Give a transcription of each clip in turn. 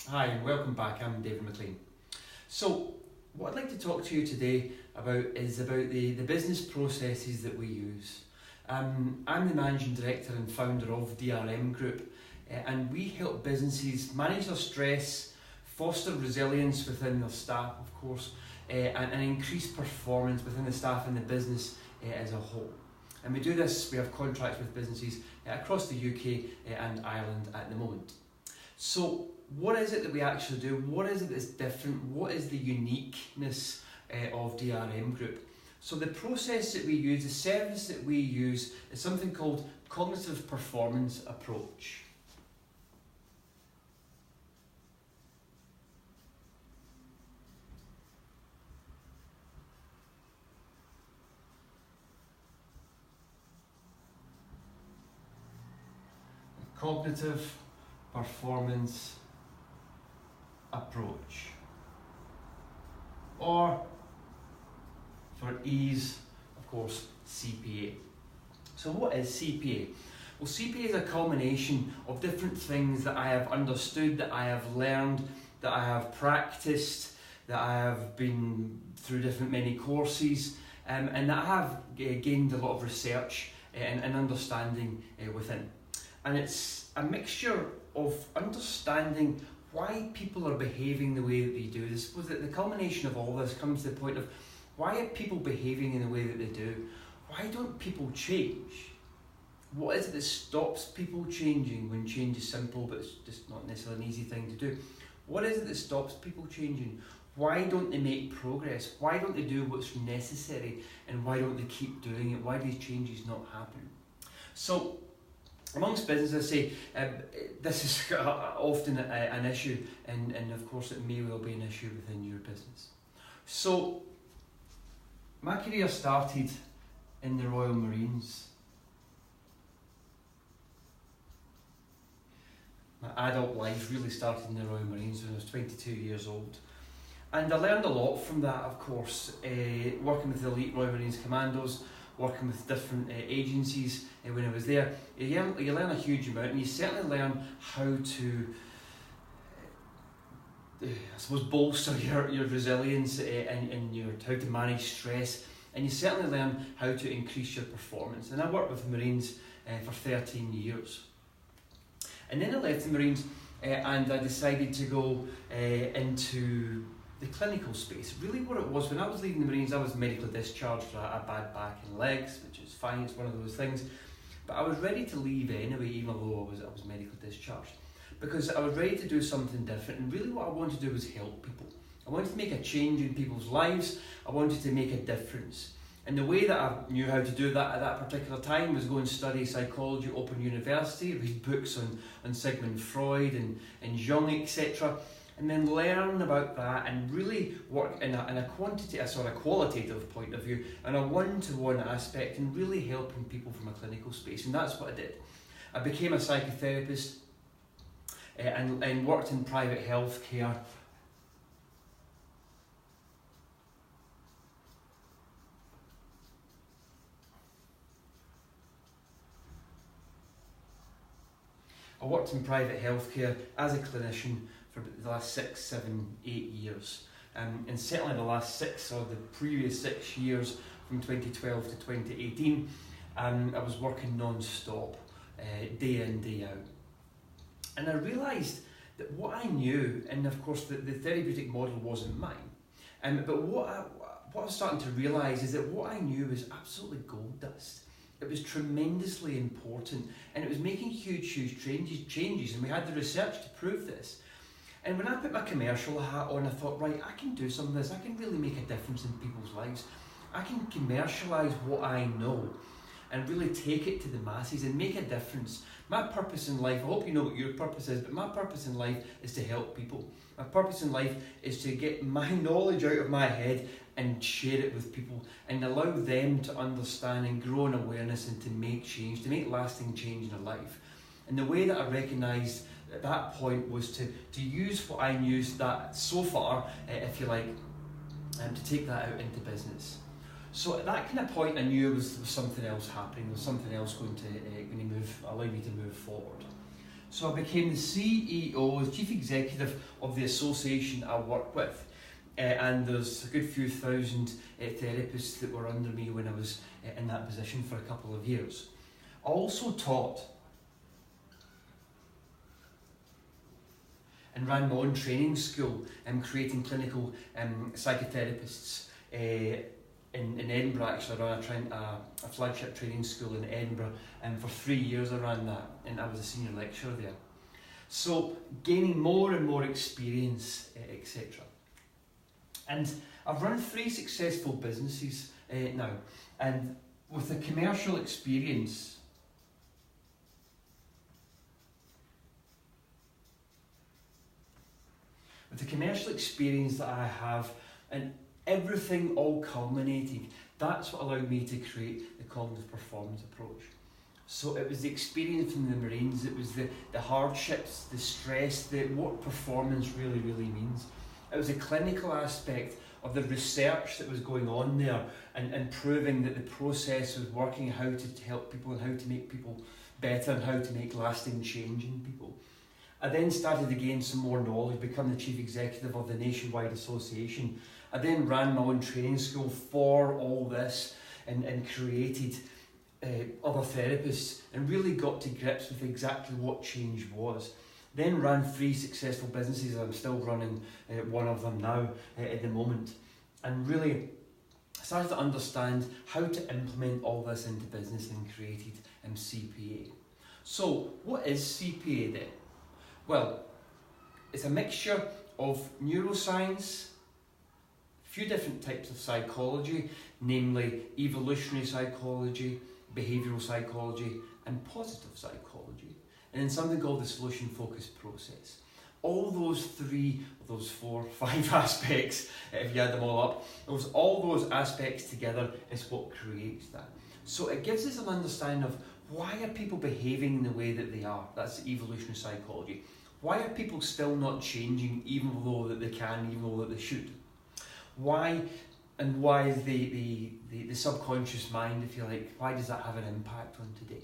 Hi and welcome back. I'm David McLean. So what I'd like to talk to you today is about the business processes that we use. I'm the Managing Director and Founder of DRM Group, and we help businesses manage their stress, foster resilience within their staff, of course, and increase performance within the staff and the business as a whole. And we do this, we have contracts with businesses across the UK and Ireland at the moment. So what is it that we actually do? What is it that's different? What is the uniqueness of DRM Group? So the process that we use, the service that we use, is something called cognitive performance approach. Cognitive performance approach, or for ease, of course, CPA. So what is CPA? Well, CPA is a culmination of different things that I have understood, that I have learned, that I have practiced, that I have been through many courses, and that I have gained a lot of research and understanding within. And it's a mixture of understanding why people are behaving the way that they do. I suppose that the culmination of all this comes to the point of why are people behaving in the way that they do? Why don't people change? What is it that stops people changing when change is simple but it's just not necessarily an easy thing to do? What is it that stops people changing? Why don't they make progress? Why don't they do what's necessary? And why don't they keep doing it? Why do these changes not happen? So amongst businesses, I say this is often an issue, and of course it may well be an issue within your business. So my career started in the Royal Marines. My adult life really started in the Royal Marines when I was 22 years old. And I learned a lot from that, of course, working with the elite Royal Marines Commandos, working with different agencies when I was there. You learn a huge amount, and you certainly learn how to, I suppose, bolster your resilience and how to manage stress, and you certainly learn how to increase your performance. And I worked with Marines for 13 years. And then I left the Marines and I decided to go into the clinical space. Really what it was, when I was leaving the Marines, I was medically discharged for a bad back and legs, which is fine, it's one of those things. But I was ready to leave anyway, even though I was medically discharged, because I was ready to do something different, and really what I wanted to do was help people. I wanted to make a change in people's lives, I wanted to make a difference. And the way that I knew how to do that at that particular time was go and study psychology at Open University, read books on Sigmund Freud and Jung, etc., and then learn about that and really work in a qualitative point of view, and a one-to-one aspect, and really helping people from a clinical space. And that's what I did. I became a psychotherapist and worked in private health care. I worked in private healthcare as a clinician for the last 6, 7, 8 years. And certainly the last 6 or the previous 6 years, from 2012 to 2018, I was working non-stop, day in, day out. And I realised that what I knew, and of course the therapeutic model wasn't mine, but what I was starting to realise is that what I knew was absolutely gold dust. It was tremendously important, and it was making huge changes, and we had the research to prove this. And when I put my commercial hat on, I thought, right, I can do some of this, I can really make a difference in people's lives. I can commercialise what I know and really take it to the masses and make a difference. My purpose in life, I hope you know what your purpose is, but my purpose in life is to help people. My purpose in life is to get my knowledge out of my head and share it with people and allow them to understand and grow in awareness and to make change, to make lasting change in their life. And the way that I recognised at that point was to use what I knew that so far, if you like, to take that out into business. So at that kind of point, I knew there was something else happening. There was something else going to allow me to move forward. So I became the CEO, the Chief Executive of the association I work with. And there's a good few thousand therapists that were under me when I was in that position for a couple of years. I also taught and ran my own training school, creating clinical psychotherapists in Edinburgh. Actually, I ran a flagship training school in Edinburgh, and for 3 years I ran that, and I was a senior lecturer there. So gaining more and more experience, etc. And I've run 3 successful businesses now, and with the commercial experience, that I have, and everything all culminated, that's what allowed me to create the cognitive performance approach. So it was the experience from the Marines, it was the hardships, the stress, what performance really means. It was a clinical aspect of the research that was going on there, and proving that the process was working, how to help people and how to make people better and how to make lasting change in people. I then started to gain some more knowledge, become the Chief Executive of the nationwide association. I then ran my own training school for all this, and created other therapists, and really got to grips with exactly what change was. Then ran 3 successful businesses. I'm still running one of them now at the moment, and really started to understand how to implement all this into business, and created CPA. So what is CPA then? Well, it's a mixture of neuroscience, a few different types of psychology, namely evolutionary psychology, behavioural psychology, and positive psychology, and then something called the solution-focused process. All those 3, those 4, 5 aspects, if you add them all up, all those aspects together is what creates that. So it gives us an understanding of why are people behaving in the way that they are. That's the evolutionary psychology. Why are people still not changing, even though that they can, even though that they should? Why is the subconscious mind, if you like, why does that have an impact on today?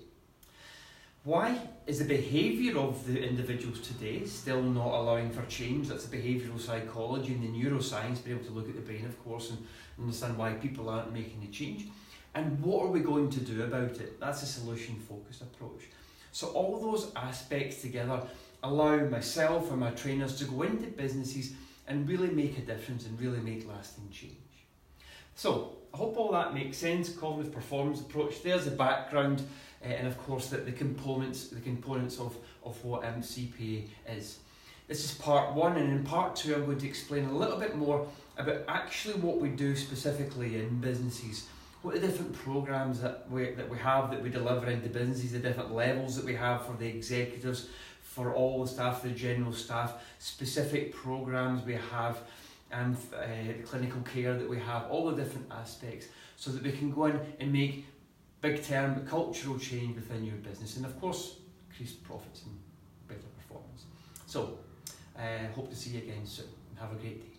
Why is the behaviour of the individuals today still not allowing for change? That's the behavioural psychology and the neuroscience, being able to look at the brain, of course, and understand why people aren't making the change. And what are we going to do about it? That's a solution-focused approach. So all those aspects together allow myself and my trainers to go into businesses and really make a difference and really make lasting change. So I hope all that makes sense. Cognitive performance approach, there's the background, and of course the components of what CPA is. This is part 1, and in part 2 I'm going to explain a little bit more about actually what we do specifically in businesses, what the different programs that we have that we deliver into businesses, the different levels that we have for the executives, for all the staff, the general staff, specific programs we have, and clinical care that we have, all the different aspects, so that we can go in and make big term cultural change within your business, and of course increase profits and better performance. So hope to see you again soon, and have a great day.